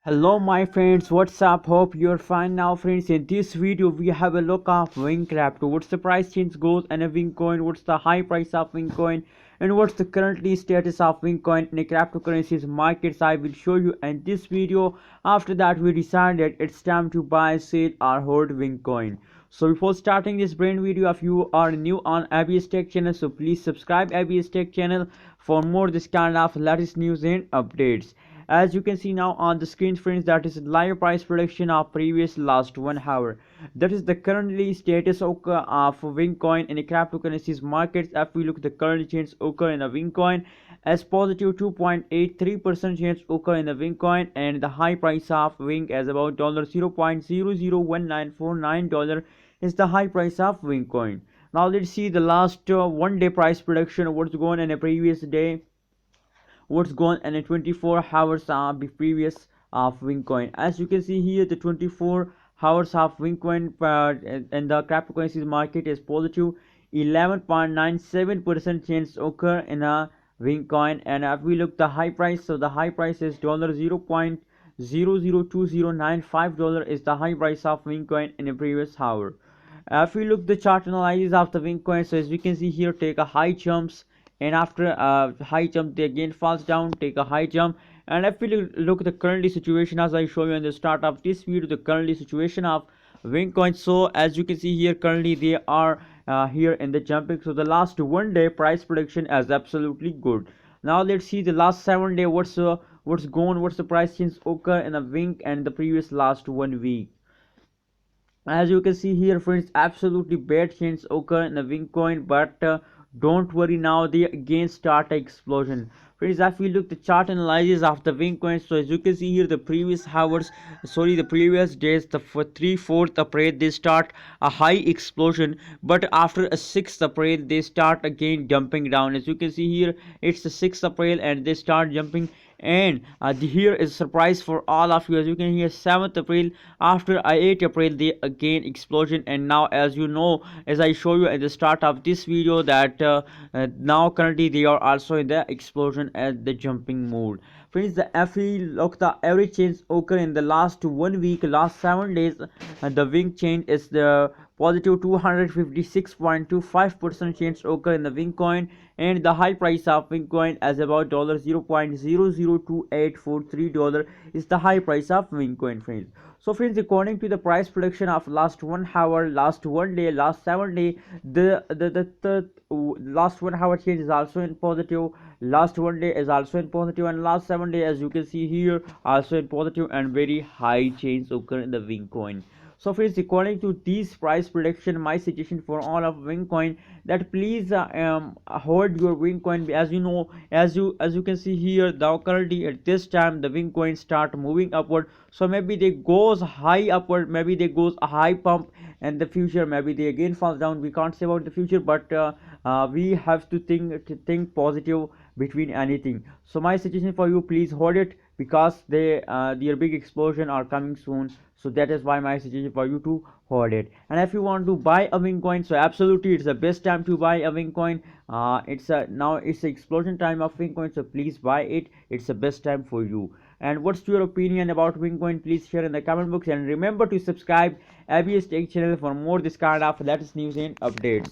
Hello my friends, what's up? Hope you're fine now friends. In this video we have a look of Wing Crypto. What's the price change goes in a Wing coin, what's the high price of Wing coin, and what's the currently status of Wing coin in the cryptocurrencies markets. I will show you in this video. After that we decided it's time to buy, sell or hold Wing coin. So before starting this brand video, if you are new on ABS Tech channel, so please subscribe ABS Tech channel for more this kind of latest news and updates. As you can see now on the screen friends, that is live price prediction of previous last 1 hour. That is the currently status of Wingcoin in the cryptocurrencies markets. If we look the current change occur in the Wingcoin as positive 2.83% change occur in the Wingcoin, and the high price of Wing as about $0.001949 is the high price of Wingcoin. Now let's see the last 1 day price prediction, what's going in a previous day, what's gone in a 24 hours previous of Wingcoin. As you can see here, the 24 hours of Wingcoin in the cryptocurrencies market is positive 11.97% change occur in a Wingcoin. And if we look the high price, so the high price is $0.002095 is the high price of Wingcoin in a previous hour. If we look the chart analysis of the Wingcoin, so as we can see here, take a high jumps, and after a high jump they again falls down, take a high jump. And if we look the currently situation, as I show you in the start of this video, the currently situation of Wingcoin. So as you can see here, currently they are here in the jumping. So the last 1 day price prediction is absolutely good. Now let's see the last 7 day, what's the price change occur in a Wing and the previous last 1 week. As you can see here friends, absolutely bad change occur in the Wingcoin, but don't worry, now they again start a explosion friends. If we look the chart analysis of the Wingcoin, so as you can see here, the previous hours, sorry, the previous days, the 3/4 April they start a high explosion, but after a 6th April they start again jumping down. As you can see here, it's the 6th April and they start jumping. And here is a surprise for all of you. As you can hear, 7th April, after 8th April they again explosion. And now, as you know, as I show you at the start of this video, that now currently they are also in the explosion at the jumping mode friends. The FE look the average change occur in the last 1 week, last 7 days, and the Wing change is the positive 256.25% change occur in the Wingcoin, and the high price of Wingcoin as about $0.002843 is the high price of Wingcoin friends. So friends, according to the price prediction of last 1 hour, last 1 day, last 7 day, the last 1 hour change is also in positive, last 1 day is also in positive, and last 7 day, as you can see here, also in positive, and very high change occur in the Wingcoin. So friends, according to these price prediction, my suggestion for all of Wingcoin, that please hold your Wingcoin. As you know, as you can see here, now currently at this time the Wingcoin start moving upward. So maybe they goes high upward, maybe they goes a high pump in the future, maybe they again falls down. We can't say about the future, but we have to think positive between anything. So my suggestion for you, please hold it, because their big explosion are coming soon. So that is why my suggestion for you to hold it. And if you want to buy a Wingcoin, so absolutely it's the best time to buy a Wingcoin. Now it's the explosion time of Wingcoin, so please buy it, it's the best time for you. And what's your opinion about Wingcoin? Please share in the comment box, and remember to subscribe ABS Tech channel for more this kind of latest news and updates.